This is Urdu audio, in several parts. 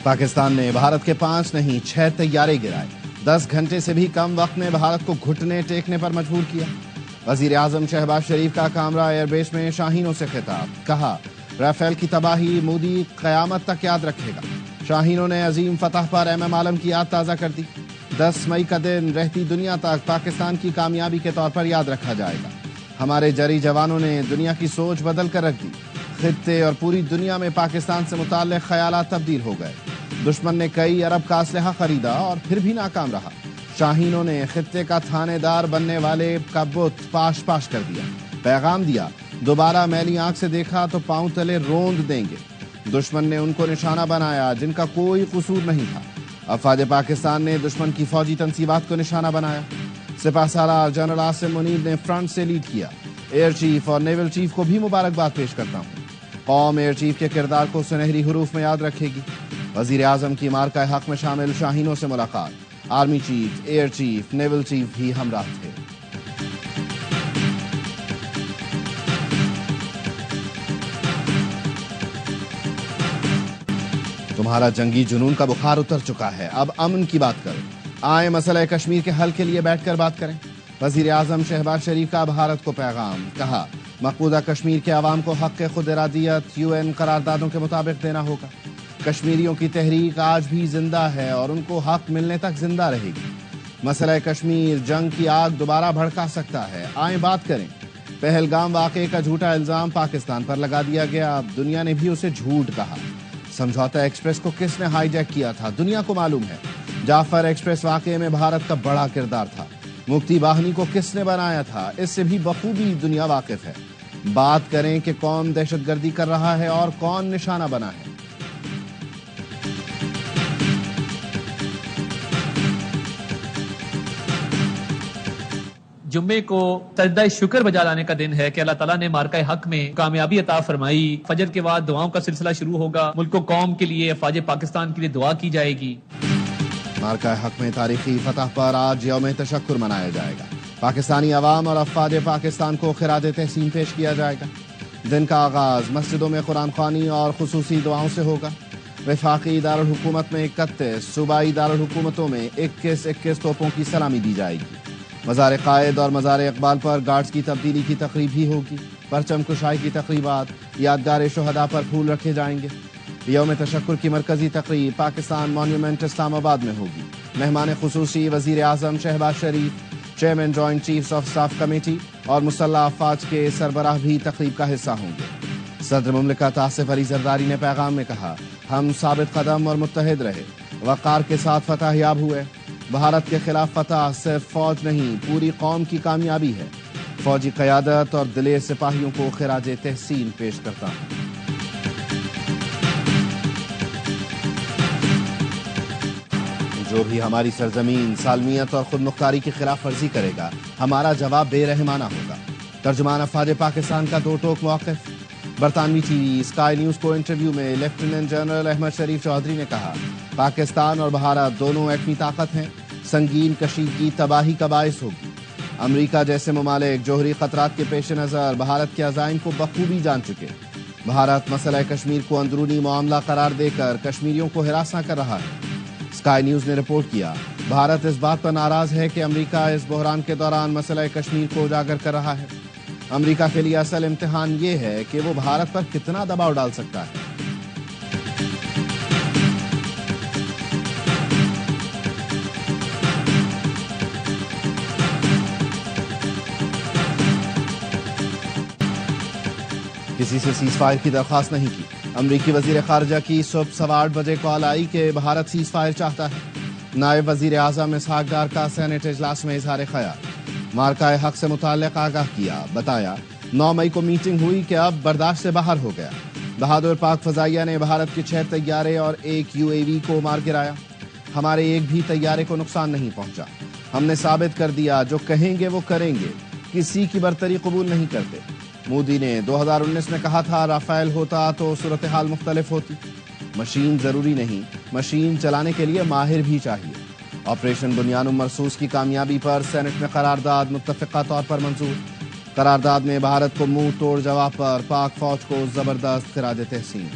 پاکستان نے بھارت کے 5 نہیں 6 طیارے گرائے، 10 گھنٹے سے بھی کم وقت میں بھارت کو گھٹنے ٹیکنے پر مجبور کیا۔ وزیر اعظم شہباز شریف کا کامرا ایئر بیس میں شاہینوں سے خطاب، کہا رافیل کی تباہی مودی قیامت تک یاد رکھے گا۔ شاہینوں نے عظیم فتح پر ایم عالم کی یاد تازہ کر دی۔ 10 مئی کا دن رہتی دنیا تک پاکستان کی کامیابی کے طور پر یاد رکھا جائے گا۔ ہمارے جری جوانوں نے دنیا کی سوچ بدل کر رکھ دی۔ خطے اور پوری دنیا میں پاکستان سے متعلق خیالات تبدیل ہو گئے۔ دشمن نے کئی ارب کا اسلحہ خریدا اور پھر بھی ناکام رہا۔ شاہینوں نے خطے کا تھانے دار بننے والے کا بت پاش پاش کر دیا۔ پیغام دیا، دوبارہ میلی آنکھ سے دیکھا تو پاؤں تلے روند دیں گے۔ دشمن نے ان کو نشانہ بنایا جن کا کوئی قصور نہیں تھا۔ افواج پاکستان نے دشمن کی فوجی تنصیبات کو نشانہ بنایا۔ سپہ سالار جنرل عاصم منیر نے فرنٹ سے لیڈ کیا۔ ایئر چیف اور نیول چیف کو بھی مبارکباد پیش کرتا ہوں۔ قوم ایئر چیف کے کردار کو سنہری حروف میں یاد رکھے گی۔ وزیر اعظم کی مارکہ حق میں شامل شاہینوں سے ملاقات، army chief, air chief, naval chief بھی ہمراہ تھے۔ تمہارا جنگی جنون کا بخار اتر چکا ہے، اب امن کی بات کرو۔ آئیں مسئلہ کشمیر کے حل کے لیے بیٹھ کر بات کریں۔ وزیر اعظم شہباز شریف کا بھارت کو پیغام، کہا مقبوضہ کشمیر کے عوام کو حق خود ارادیت UN قراردادوں کے مطابق دینا ہوگا۔ کشمیریوں کی تحریک آج بھی زندہ ہے اور ان کو حق ملنے تک زندہ رہے گی۔ مسئلہ کشمیر جنگ کی آگ دوبارہ بھڑکا سکتا ہے، آئیں بات کریں۔ پہلگام واقعے کا جھوٹا الزام پاکستان پر لگا دیا گیا، اب دنیا نے بھی اسے جھوٹ کہا۔ سمجھوتا ایکسپریس کو کس نے ہائی جیک کیا تھا، دنیا کو معلوم ہے۔ جعفر ایکسپریس واقعے میں بھارت کا بڑا کردار تھا۔ مفتی باہنی کو کس نے بنایا تھا، اس سے بھی بخوبی دنیا واقف ہے۔ بات کریں کہ کون دہشت گردی کر رہا ہے اور کون نشانہ بنا ہے۔ جمعے کو سجدہ شکر بجا لانے کا دن ہے کہ اللہ تعالیٰ نے مارکہ حق میں کامیابی عطا فرمائی۔ فجر کے بعد دعاؤں کا سلسلہ شروع ہوگا، ملک و قوم کے لیے، افواج پاکستان کے لیے دعا کی جائے گی۔ مارکہ حق میں تاریخی فتح پر آج یوم تشکر منایا جائے گا۔ پاکستانی عوام اور افواج پاکستان کو خراج تحسین پیش کیا جائے گا۔ دن کا آغاز مسجدوں میں قرآن خوانی اور خصوصی دعاؤں سے ہوگا۔ وفاقی دارالحکومت میں 31، صوبائی دارالحکومتوں میں 21 توپوں کی سلامی دی جائے گی۔ مزار قائد اور مزار اقبال پر گارڈز کی تبدیلی کی تقریب بھی ہوگی۔ پرچم کشائی کی تقریبات، یادگار شہداء پر پھول رکھے جائیں گے۔ یوم تشکر کی مرکزی تقریب پاکستان مانیومنٹ اسلام آباد میں ہوگی۔ مہمان خصوصی وزیر اعظم Shehbaz Sharif, chairman joint chiefs of staff committee اور مسلح افواج کے سربراہ بھی تقریب کا حصہ ہوں گے۔ صدر مملکت آصف علی زرداری نے پیغام میں کہا، ہم ثابت قدم اور متحد رہے، وقار کے ساتھ فتح یاب ہوئے۔ بھارت کے خلاف فتح صرف فوج نہیں، پوری قوم کی کامیابی ہے۔ فوجی قیادت اور دلیر سپاہیوں کو خراج تحسین پیش کرتا ہوں۔ جو بھی ہماری سرزمین، سالمیت اور خود مختاری کی خلاف ورزی کرے گا، ہمارا جواب بے رحمانہ ہوگا۔ ترجمان افواج پاکستان کا دو ٹوک موقف۔ برطانوی ٹی وی اسکائی نیوز کو انٹرویو میں لیفٹیننٹ جنرل احمد شریف چودھری نے کہا، پاکستان اور بھارت دونوں ایٹمی طاقت ہیں، سنگین کشیدگی تباہی کا باعث ہوگی۔ امریکہ جیسے ممالک جوہری خطرات کے پیش نظر بھارت کے عزائم کو بخوبی جان چکے۔ بھارت مسئلہ کشمیر کو اندرونی معاملہ قرار دے کر کشمیریوں کو ہراساں کر رہا ہے۔ اسکائی نیوز نے رپورٹ کیا، بھارت اس بات پر ناراض ہے کہ امریکہ اس بحران کے دوران مسئلہ کشمیر کو اجاگر کر رہا ہے۔ امریکہ کے لیے اصل امتحان یہ ہے کہ وہ بھارت پر کتنا دباؤ ڈال سکتا ہے۔ کسی سے سیز فائر کی درخواست نہیں کی۔ امریکی وزیر خارجہ کی صبح 8:15 بجے کال آئی کہ بھارت سیز فائر چاہتا ہے۔ نائب وزیر اعظم اسحاق ڈار کا سینیٹ اجلاس میں اظہار خیال، مارکہ حق سے متعلق آگاہ کیا، بتایا 9 مئی کو میٹنگ ہوئی کہ اب برداشت سے باہر ہو گیا۔ بہادر پاک فضائیہ نے بھارت کے 6 طیارے اور 1 UAV کو مار گرایا۔ ہمارے ایک بھی طیارے کو نقصان نہیں پہنچا۔ ہم نے ثابت کر دیا جو کہیں گے وہ کریں گے، کسی کی برتری قبول نہیں کرتے۔ مودی نے 2019 میں کہا تھا رافیل ہوتا تو صورتحال مختلف ہوتی۔ مشین ضروری نہیں، مشین چلانے کے لیے ماہر بھی چاہیے۔ آپریشن بنیان مرصوص کی کامیابی پر سینٹ میں قرارداد متفقہ طور پر منظور۔ قرارداد میں بھارت کو منہ توڑ جواب پر پاک فوج کو زبردست خراج تحسین۔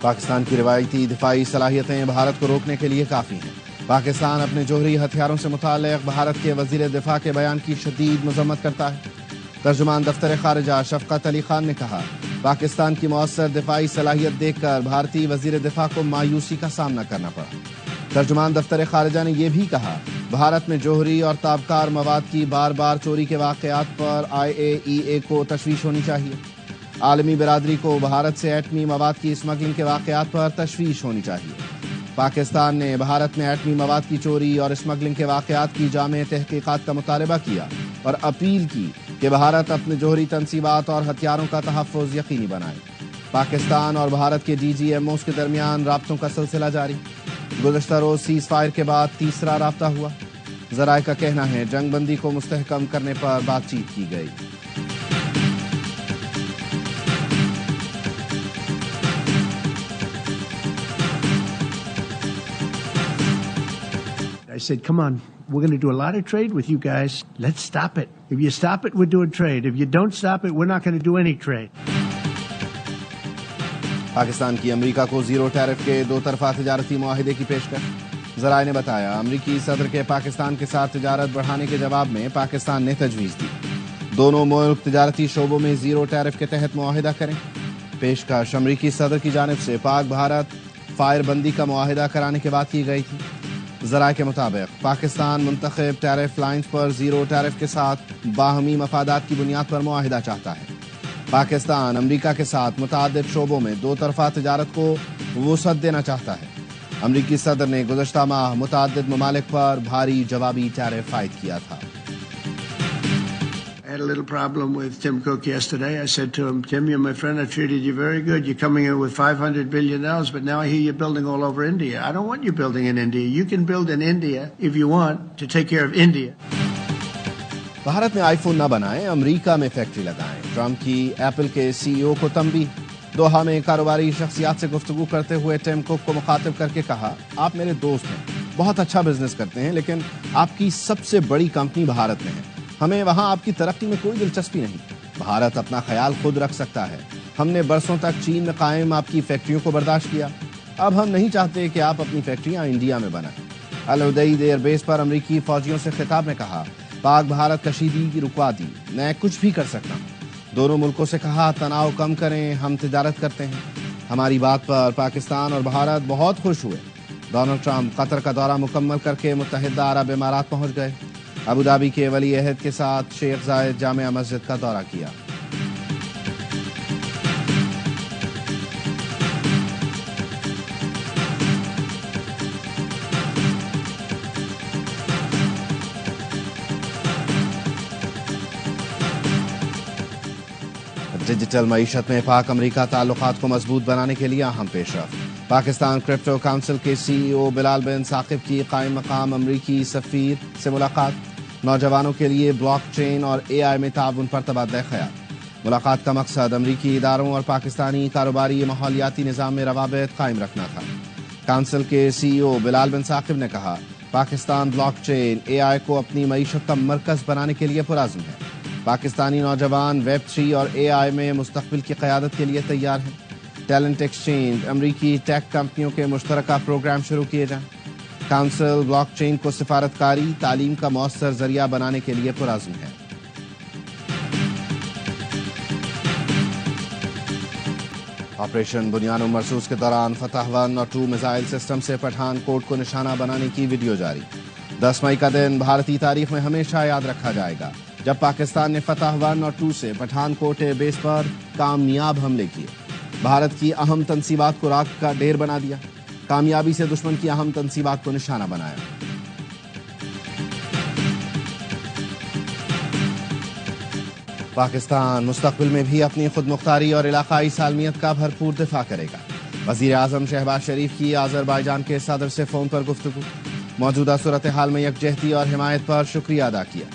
پاکستان کی روایتی دفاعی صلاحیتیں بھارت کو روکنے کے لیے کافی ہیں۔ پاکستان اپنے جوہری ہتھیاروں سے متعلق بھارت کے وزیر دفاع کے بیان کی شدید مذمت کرتا ہے۔ ترجمان دفتر خارجہ شفقت علی خان نے کہا، پاکستان کی مؤثر دفاعی صلاحیت دیکھ کر بھارتی وزیر دفاع کو مایوسی کا سامنا کرنا پڑا۔ ترجمان دفتر خارجہ نے یہ بھی کہا، بھارت میں جوہری اور تابکار مواد کی بار بار چوری کے واقعات پر IAEA کو تشویش ہونی چاہیے۔ عالمی برادری کو بھارت سے ایٹمی مواد کی اسمگلنگ کے واقعات پر تشویش ہونی چاہیے۔ پاکستان نے بھارت میں ایٹمی مواد کی چوری اور اسمگلنگ کے واقعات کی جامع تحقیقات کا مطالبہ کیا اور اپیل کی کہ بھارت اپنے جوہری تنصیبات اور ہتھیاروں کا تحفظ یقینی بنائے۔ پاکستان اور بھارت کے DGMOs کے درمیان رابطوں کا سلسلہ جاری۔ گزشتہ روز سیز فائر کے بعد تیسرا رابطہ ہوا۔ ذرائع کا کہنا ہے جنگ بندی کو مستحکم کرنے پر بات چیت کی گئی۔ I said, come on, we're going to do a lot of trade with you guys. Let's stop it. If you stop it, we're doing trade. If you don't stop it, we're not going to do any trade. Pakistan کی امریکہ کو زیرو ٹیرف کے دو طرفہ تجارتی معاہدے کی پیشکش۔ ذرائع نے بتایا، امریکی صدر کے پاکستان کے ساتھ تجارت بڑھانے کے جواب میں پاکستان نے تجویز دی دونوں ملک تجارتی شعبوں میں زیرو ٹیرف کے تحت معاہدہ کریں۔ پیشکش امریکی صدر کی جانب سے پاک بھارت فائر بندی کا معاہدہ کرانے کے بعد کی گئی تھی۔ ذرائع کے مطابق پاکستان منتخب ٹیرف لائنز پر زیرو ٹیرف کے ساتھ باہمی مفادات کی بنیاد پر معاہدہ چاہتا ہے۔ پاکستان امریکہ کے ساتھ متعدد شعبوں میں دو طرفہ تجارت کو وسعت دینا چاہتا ہے۔ امریکی صدر نے گزشتہ ماہ متعدد ممالک پر بھاری جوابی ٹیرف عائد کیا تھا۔ I had a little problem with Tim Cook yesterday. I said to him, Tim, you're my friend. I treated you very good. You're coming in with $500 billion, but now I hear you're building all over India. I don't want you building in India. You can build in India if you want to take care of India. Bharat میں آئی فون نہ بنائیں، امریکہ میں فیکٹری لگائیں۔ ٹرمپ کی ایپل کے CEO کو تنبیہ۔ دوحہ میں کاروباری شخصیات سے گفتگو کرتے ہوئے ٹم کوک کو مخاطب کر کے کہا، آپ میرے دوست ہیں، بہت اچھا بزنس کرتے ہیں، لیکن آپ کی سب سے بڑی کمپنی بھارت میں ہے، ہمیں وہاں آپ کی ترقی میں کوئی دلچسپی نہیں۔ بھارت اپنا خیال خود رکھ سکتا ہے، ہم نے برسوں تک چین میں قائم آپ کی فیکٹریوں کو برداشت کیا، اب ہم نہیں چاہتے کہ آپ اپنی فیکٹریاں انڈیا میں بنائیں۔ العدید ایئر بیس پر امریکی فوجیوں سے خطاب میں کہا، پاک بھارت کشیدگی رکوا دی، میں کچھ بھی کر سکتا ہوں۔ دونوں ملکوں سے کہا، تناؤ کم کریں، ہم تجارت کرتے ہیں۔ ہماری بات پر پاکستان اور بھارت بہت خوش ہوئے۔ ڈونلڈ ٹرمپ قطر کا دورہ مکمل کر کے متحدہ عرب امارات پہنچ گئے۔ ابوظہبی کے ولی عہد کے ساتھ شیخ زاید جامع مسجد کا دورہ کیا۔ ڈیجیٹل معیشت میں پاک امریکہ تعلقات کو مضبوط بنانے کے لیے اہم پیش رفت۔ پاکستان کرپٹو کونسل کے CEO بلال بن ثاقب کی قائم مقام امریکی سفیر سے ملاقات۔ نوجوانوں کے لیے بلاک چین اور AI میں تعاون پر تبادلہ خیال۔ ملاقات کا مقصد امریکی اداروں اور پاکستانی کاروباری ماحولیاتی نظام میں روابط قائم رکھنا تھا۔ کونسل کے CEO بلال بن ثاقب نے کہا، پاکستان بلاک چین AI کو اپنی معیشت کا مرکز بنانے کے لیے پرعزم ہے۔ پاکستانی نوجوان ویب 3 اور AI میں مستقبل کی قیادت کے لیے تیار ہیں۔ ٹیلنٹ ایکسچینج، امریکی ٹیک کمپنیوں کے مشترکہ پروگرام شروع کیے جائیں۔ کونسل بلاک چین کو سفارتکاری تعلیم کا مؤثر ذریعہ بنانے کے لیے پرعزم ہے۔ آپریشن بنیان مرصوص کے دوران فتح 1 اور 2 میزائل سسٹم سے پٹھان کوٹ کو نشانہ بنانے کی ویڈیو جاری۔ 10 مئی کا دن بھارتی تاریخ میں ہمیشہ یاد رکھا جائے گا جب پاکستان نے فتح 1 اور 2 سے پٹھان کوٹ ایئر بیس پر کامیاب حملے کیے، بھارت کی اہم تنصیبات کو راکھ کا ڈھیر بنا دیا، کامیابی سے دشمن کی اہم تنصیبات کو نشانہ بنایا۔ پاکستان مستقبل میں بھی اپنی خود مختاری اور علاقائی سالمیت کا بھرپور دفاع کرے گا۔ وزیر اعظم شہباز شریف کی آذربائیجان کے صدر سے فون پر گفتگو، موجودہ صورتحال میں یکجہتی اور حمایت پر شکریہ ادا کیا۔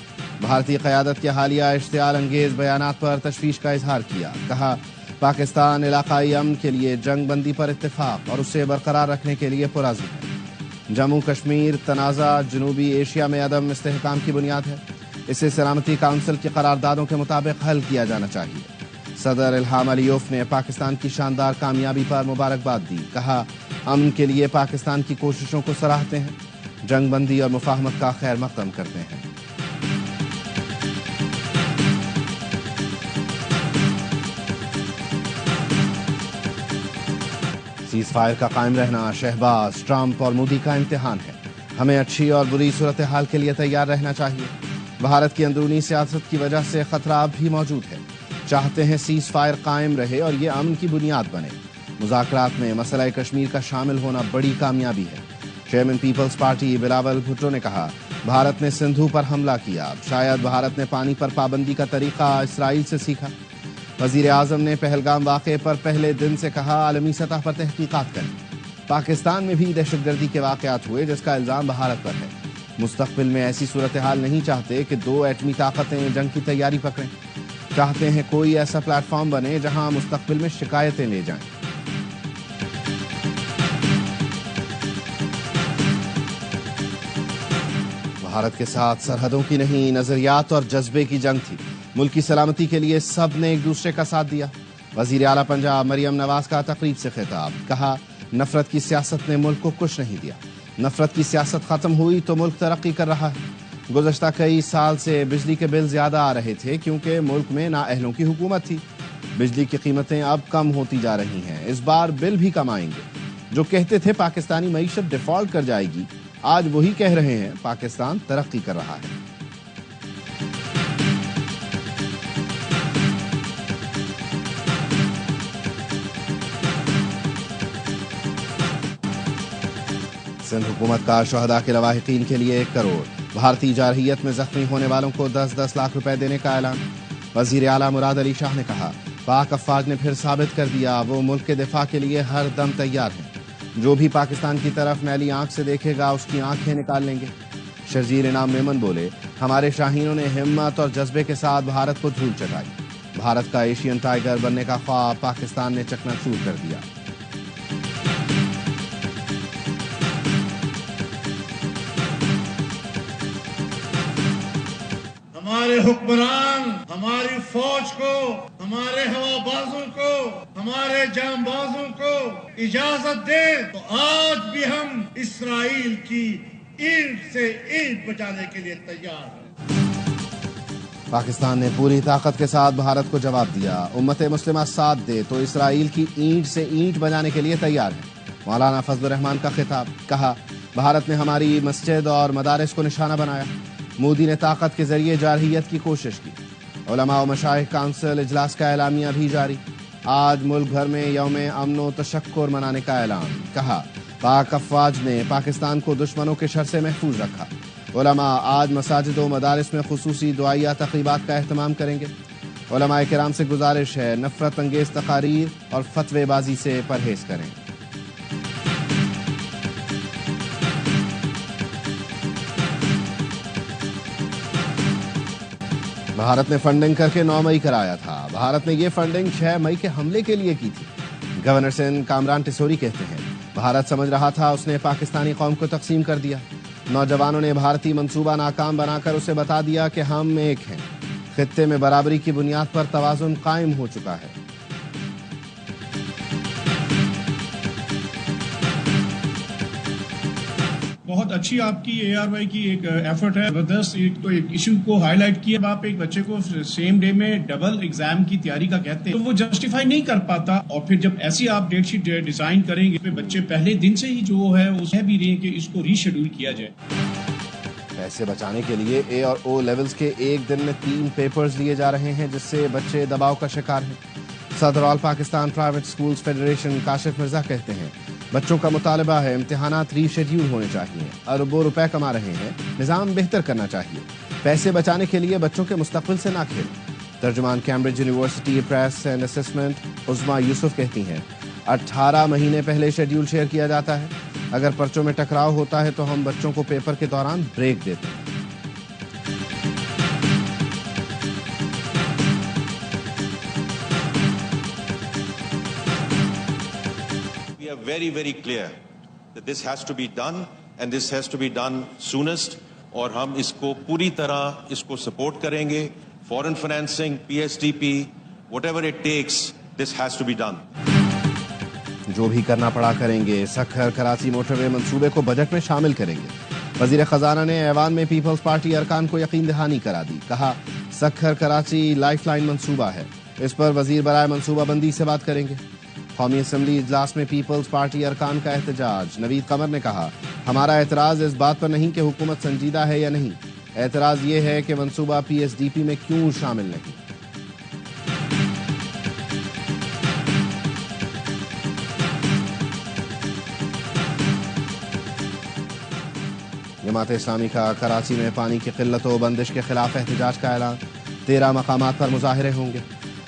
بھارتی قیادت کے حالیہ اشتعال انگیز بیانات پر تشویش کا اظہار کیا، کہا پاکستان علاقائی امن کے لیے جنگ بندی پر اتفاق اور اسے برقرار رکھنے کے لیے پرعزم ہے۔ جموں کشمیر تنازع جنوبی ایشیا میں عدم استحکام کی بنیاد ہے، اسے سلامتی کونسل کی قراردادوں کے مطابق حل کیا جانا چاہیے۔ صدر الہام علیوف نے پاکستان کی شاندار کامیابی پر مبارکباد دی. کہا امن کے لیے پاکستان کی کوششوں کو سراہتے ہیں, جنگ بندی اور مفاہمت کا خیر مقدم کرتے ہیں. سیز فائر کا قائم رہنا شہباز, ٹرمپ اور مودی کا امتحان ہے. ہمیں اچھی اور بری صورتحال کے لیے تیار رہنا چاہیے. بھارت کی اندرونی سیاست کی وجہ سے خطرہ اب بھی موجود ہے. چاہتے ہیں سیز فائر قائم رہے اور یہ امن کی بنیاد بنے. مذاکرات میں مسئلہ کشمیر کا شامل ہونا بڑی کامیابی ہے. چیئرمین پیپلز پارٹی بلاول بھٹو نے کہا بھارت نے سندھو پر حملہ کیا, شاید بھارت نے پانی پر پابندی کا طریقہ اسرائیل سے سیکھا. وزیر اعظم نے پہلگام واقعے پر پہلے دن سے کہا عالمی سطح پر تحقیقات کریں. پاکستان میں بھی دہشت گردی کے واقعات ہوئے جس کا الزام بھارت پر ہے. مستقبل میں ایسی صورتحال نہیں چاہتے کہ دو ایٹمی طاقتیں جنگ کی تیاری پکڑیں. چاہتے ہیں کوئی ایسا پلیٹ فارم بنے جہاں مستقبل میں شکایتیں لے جائیں. بھارت کے ساتھ سرحدوں کی نہیں, نظریات اور جذبے کی جنگ تھی. ملک کی سلامتی کے لیے سب نے ایک دوسرے کا ساتھ دیا. وزیر اعلیٰ پنجاب مریم نواز کا تقریب سے خطاب. کہا نفرت کی سیاست نے ملک کو کچھ نہیں دیا. نفرت کی سیاست ختم ہوئی تو ملک ترقی کر رہا ہے. گزشتہ کئی سال سے بجلی کے بل زیادہ آ رہے تھے کیونکہ ملک میں نااہلوں کی حکومت تھی. بجلی کی قیمتیں اب کم ہوتی جا رہی ہیں. اس بار بل بھی کم آئیں گے. جو کہتے تھے پاکستانی معیشت ڈیفالٹ کر جائے گی, آج وہی کہہ رہے ہیں پاکستان ترقی کر رہا ہے. سندھ حکومت کا شہداء کے لواحقین کے لیے 1 کروڑ. بھارتی جارحیت میں زخمی ہونے والوں کو 10-10 لاکھ روپے دینے کا اعلان. وزیر اعلیٰ مراد علی شاہ نے کہا پاک افواج نے پھر ثابت کر دیا وہ ملک کے دفاع کے لیے ہر دم تیار ہیں. جو بھی پاکستان کی طرف میلی آنکھ سے دیکھے گا اس کی آنکھیں نکال لیں گے. شرجیل انعام میمن بولے ہمارے شاہینوں نے ہمت اور جذبے کے ساتھ بھارت کو دھول چٹائی. بھارت کا ایشین ٹائیگر بننے کا خواب پاکستان نے چکنا چور کر دیا. ہمارے حکمران ہماری فوج کو, ہمارے ہوا بازوں کو, ہمارے جام بازوں کو اجازت دے تو آج بھی ہم اسرائیل کی اینٹ سے اینٹ بچانے کے لیے تیار ہیں. پاکستان نے پوری طاقت کے ساتھ بھارت کو جواب دیا. امت مسلمہ ساتھ دے تو اسرائیل کی اینٹ سے اینٹ بجانے کے لیے تیار ہے. مولانا فضل الرحمان کا خطاب. کہا بھارت نے ہماری مسجد اور مدارس کو نشانہ بنایا. مودی نے طاقت کے ذریعے جارحیت کی کوشش کی. علماء و مشائخ کونسل اجلاس کا اعلامیہ بھی جاری. آج ملک بھر میں یوم امن و تشکر منانے کا اعلان. کہا پاک افواج نے پاکستان کو دشمنوں کے شر سے محفوظ رکھا. علماء آج مساجد و مدارس میں خصوصی دعائیہ تقریبات کا اہتمام کریں گے. علماء کرام سے گزارش ہے نفرت انگیز تقاریر اور فتوے بازی سے پرہیز کریں. بھارت نے فنڈنگ کر کے 9 مئی کرایا تھا. بھارت نے یہ فنڈنگ 6 مئی کے حملے کے لیے کی تھی. گورنر سندھ کامران ٹیسوری کہتے ہیں بھارت سمجھ رہا تھا اس نے پاکستانی قوم کو تقسیم کر دیا. نوجوانوں نے بھارتی منصوبہ ناکام بنا کر اسے بتا دیا کہ ہم ایک ہیں. خطے میں برابری کی بنیاد پر توازن قائم ہو چکا ہے. بہت اچھی آپ کی اے آر وائی کی ایک ایفرٹ ہے. زبردست. ایک تو ایک ایشو کو ہائی لائٹ کیا. آپ ایک بچے کو سیم ڈے میں ڈبل ایگزام کی تیاری کا کہتے ہیں تو وہ جسٹیفائی نہیں کر پاتا. اور پھر جب ایسی آپ ڈیٹ شیٹ ڈیزائن کریں گے بچے پہلے دن سے ہی جو ہے وہ کہہ بھی رہے کہ اس کو ری شیڈول کیا جائے. پیسے بچانے کے لیے اے اور او لیولز کے ایک دن میں 3 پیپرز لیے جا رہے ہیں جس سے بچے دباؤ کا شکار ہیں. صدر all Pakistan private schools federation Kashif Mirza کہتے ہیں بچوں کا مطالبہ ہے امتحانات ری شیڈیول ہونے چاہیے. اربوں روپے کما رہے ہیں, نظام بہتر کرنا چاہیے. پیسے بچانے کے لیے بچوں کے مستقبل سے نہ کھیلیں. ترجمان Cambridge university press and assessment Uzma Yousuf کہتی ہیں 18 مہینے پہلے شیڈیول شیئر کیا جاتا ہے. اگر پرچوں میں ٹکراؤ ہوتا ہے تو ہم بچوں کو پیپر کے دوران بریک دیتے ہیں. We are very, very clear that this has to be done and this has to be done soonest. اور ہم اس کو پوری طرح اس کو سپورٹ کریں گے. فورن financing, PSDP, whatever it takes, this has to be done. جو بھی کرنا پڑا کریں گے. سکھر کراچی موٹر وے منصوبے کو بجٹ میں شامل کریں گے. وزیر خزانہ نے ایوان میں پیپلز پارٹی ارکان کو یقین دہانی کرا دی. کہا سکھر کراچی لائف لائن منصوبہ ہے, اس پر وزیر برائے منصوبہ بندی سے بات کریں گے. قومی اسمبلی اجلاس میں پیپلز پارٹی ارکان کا احتجاج. نوید قمر نے کہا ہمارا اعتراض اس بات پر نہیں کہ حکومت سنجیدہ ہے یا نہیں, اعتراض یہ ہے کہ منصوبہ پی ایس ڈی پی میں کیوں شامل نہیں. جماعت اسلامی کا کراچی میں پانی کی قلت و بندش کے خلاف احتجاج کا اعلان. 13 مقامات پر مظاہرے ہوں گے.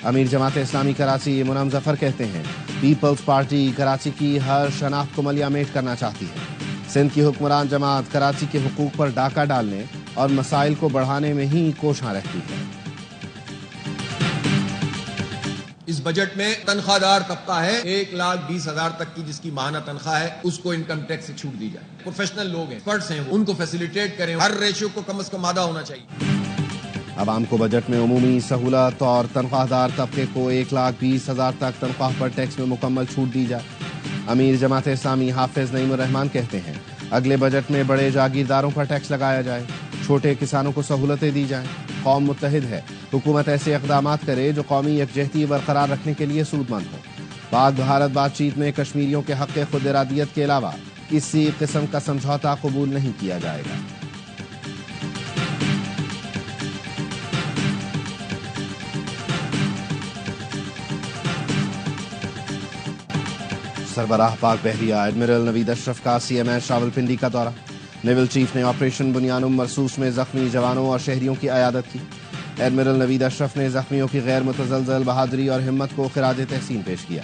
امیر جماعت اسلامی کراچی منعم ظفر کہتے ہیں پیپلز پارٹی کراچی کی ہر شناخت کو ملیامیٹ کرنا چاہتی ہے. سندھ کی حکمران جماعت کراچی کے حقوق پر ڈاکہ ڈالنے اور مسائل کو بڑھانے میں ہی کوشاں رہتی ہے. اس بجٹ میں تنخواہ دار طبقہ ہے 1,20,000 تک کی جس کی ماہانہ تنخواہ ہے اس کو انکم ٹیکس سے چھوٹ دی جائے. پروفیشنل لوگ ہیں, ایکسپرٹس ہیں, ان کو فیسیلیٹیٹ کریں. ہر ریشیو کو کم از کم آدھا ہونا چاہیے. عوام کو بجٹ میں عمومی سہولت اور تنخواہ دار طبقے کو 1,20,000 تک تنخواہ پر ٹیکس میں مکمل چھوٹ دی جائے. امیر جماعت اسلامی حافظ نعیم الرحمان کہتے ہیں اگلے بجٹ میں بڑے جاگیرداروں پر ٹیکس لگایا جائے, چھوٹے کسانوں کو سہولتیں دی جائیں. قوم متحد ہے, حکومت ایسے اقدامات کرے جو قومی یکجہتی برقرار رکھنے کے لیے سود مند ہو. پاک بھارت بات چیت میں کشمیریوں کے حق خود ارادیت کے علاوہ کسی قسم کا سمجھوتا قبول نہیں کیا جائے گا. سربراہ پاک بحریہ ایڈمرل نوید اشرف کا سی ایم ایس راولپنڈی کا دورہ. نیول چیف نے آپریشن بنیانم مرسوس میں زخمی جوانوں اور شہریوں کی عیادت کی. ایڈمرل نوید اشرف نے زخمیوں کی غیر متزلزل بہادری اور ہمت کو خراج تحسین پیش کیا.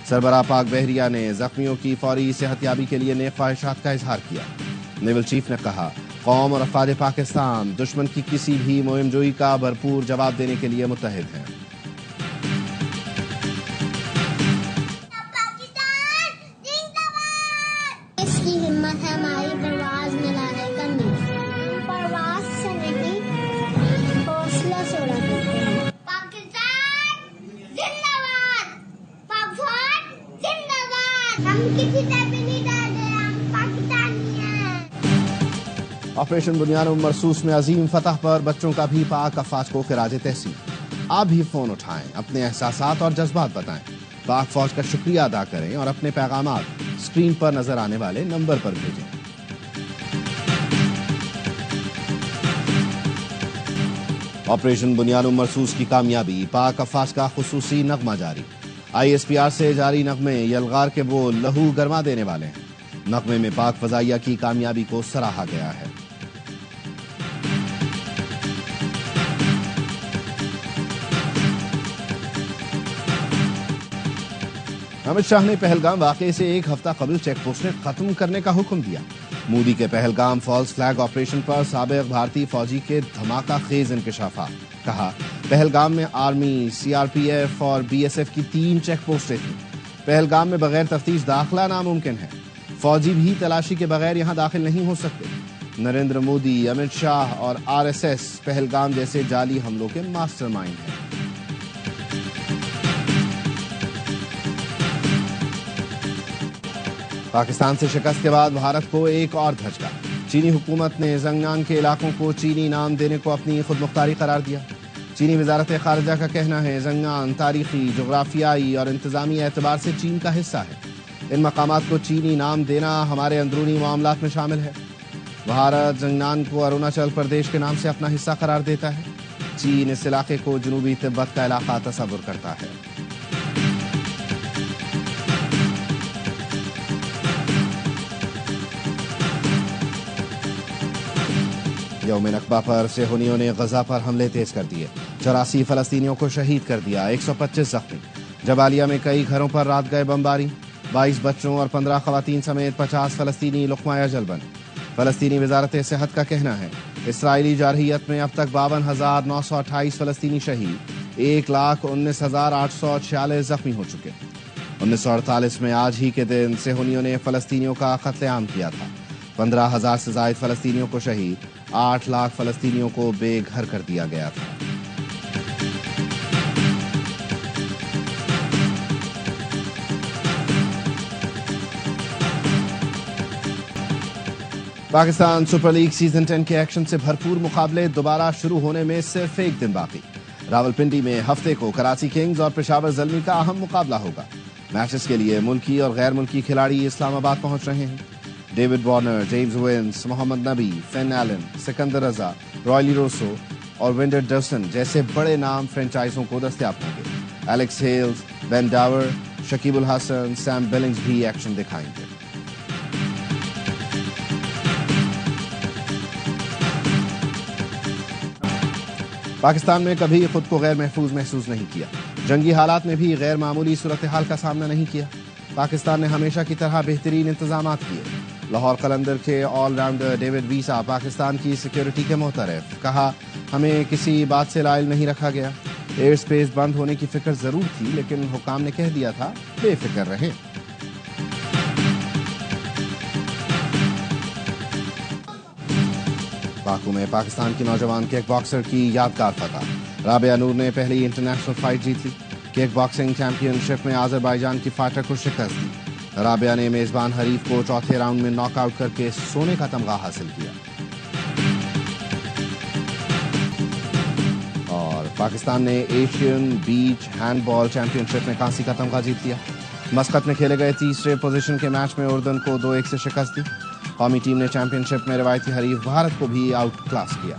سربراہ پاک بحریہ نے زخمیوں کی فوری صحتیابی کے لیے نیک خواہشات کا اظہار کیا. نیول چیف نے کہا قوم اور افواج پاکستان دشمن کی کسی بھی مہم جوئی کا بھرپور جواب دینے کے لیے متحد ہیں. آپریشن بنیانم مرسوس میں عظیم فتح پر بچوں کا بھی پاک افواج کو خراج تحسین. آپ بھی فون اٹھائیں, اپنے احساسات اور جذبات بتائیں, پاک فوج کا شکریہ ادا کریں اور اپنے پیغامات اسکرین پر نظر آنے والے نمبر پر بھیجیں. آپریشن بنیانم مرسوس کی کامیابی, پاک افواج کا خصوصی نغمہ جاری. آئی ایس پی آر سے جاری نغمے یلغار کے بول لہو گرما دینے والے ہیں. نغمے میں پاک فضائیہ کی کامیابی کو سراہا گیا ہے. امت شاہ نے پہلگام واقعے سے ایک ہفتہ قبل چیک پوسٹیں ختم کرنے کا حکم دیا. مودی کے پہلگام فالس فلیگ آپریشن پر سابق بھارتی فوجی کے دھماکہ خیز انکشافات. کہا پہلگام میں army, C R P F اور بی ایس ایف کی 3 چیک پوسٹیں تھیں. پہلگام میں بغیر تفتیش داخلہ ناممکن ہے. فوجی بھی تلاشی کے بغیر یہاں داخل نہیں ہو سکتے. نریندر مودی, امت شاہ اور آر ایس ایس پہلگام جیسے جعلی حملوں کے ماسٹر مائنڈ ہیں. پاکستان سے شکست کے بعد بھارت کو ایک اور دھچکا. چینی حکومت نے زنگنان کے علاقوں کو چینی نام دینے کو اپنی خود مختاری قرار دیا. چینی وزارت خارجہ کا کہنا ہے زنگنان تاریخی, جغرافیائی اور انتظامی اعتبار سے چین کا حصہ ہے. ان مقامات کو چینی نام دینا ہمارے اندرونی معاملات میں شامل ہے. بھارت زنگنان کو اروناچل پردیش کے نام سے اپنا حصہ قرار دیتا ہے. چین اس علاقے کو جنوبی تبت کا علاقہ تصور کرتا ہے. یوم نکبہ پر صہیونیوں نے غزہ پر حملے تیز کر دیے. 84 فلسطینیوں کو شہید کر دیا, 125 زخمی. جبالیہ میں کئی گھروں پر رات گئے بمباری. 22 بچوں اور 15 خواتین سمیت 50 فلسطینی لقمہ اجل بنے. فلسطینی وزارت صحت کا کہنا ہے اسرائیلی جارحیت میں اب تک 52,928 فلسطینی شہید, 1,19,846 زخمی ہو چکے. 1948 میں آج ہی کے دن صہیونیوں نے فلسطینیوں کا قتل عام کیا تھا. 15,000 سے زائد فلسطینیوں کو شہید, 8 لاکھ فلسطینیوں کو بے گھر کر دیا گیا تھا. پاکستان سپر لیگ سیزن 10 کے ایکشن سے بھرپور مقابلے دوبارہ شروع ہونے میں صرف ایک دن باقی. راولپنڈی میں ہفتے کو کراچی کنگز اور پشاور زلمی کا اہم مقابلہ ہوگا. میچز کے لیے ملکی اور غیر ملکی کھلاڑی اسلام آباد پہنچ رہے ہیں. ڈیوڈ وارنر، جیمز وینس، محمد نبی، فین ایلن، سکندر رضا، رائلی روسو اور ونڈر ڈرسن جیسے بڑے نام فرنچائزوں کو دستیاب ہوں گے. ایلیکس ہیلز، بین ڈاور، شکیب الحسن، سیم بلنگز بھی ایکشن دکھائیں گے. پاکستان میں کبھی خود کو غیر محفوظ محسوس نہیں کیا. جنگی حالات میں بھی غیر معمولی صورتحال کا سامنا نہیں کیا. پاکستان نے ہمیشہ کی طرح بہترین انتظامات کیے. لاہور قلندر کے آل راؤنڈر ڈیوڈ ویسا پاکستان کی سیکیورٹی کے محترف. کہا، ہمیں کسی بات سے لائل نہیں رکھا گیا. ایئر سپیس بند ہونے کی فکر ضرور تھی، لیکن حکام نے کہہ دیا تھا بے فکر رہیں. باکو میں پاکستان کی نوجوان کک باکسر کی یادگار فتح. رابعہ نور نے پہلی انٹرنیشنل فائٹ جیت لی. کک باکسنگ چیمپئن شپ میں آذربائیجان کی فائٹر کو شکست دی. رابعہ نے میزبان حریف کو چوتھے راؤنڈ میں ناک آؤٹ کر کے سونے کا تمغہ حاصل کیا. اور پاکستان نے ایشین بیچ ہینڈ بال چیمپئن شپ میں کانسی کا تمغہ جیت لیا. مسقط میں کھیلے گئے تیسرے پوزیشن کے میچ میں اردن کو 2-1 سے شکست دی. قومی ٹیم نے چیمپئن شپ میں روایتی حریف بھارت کو بھی آؤٹ کلاس کیا.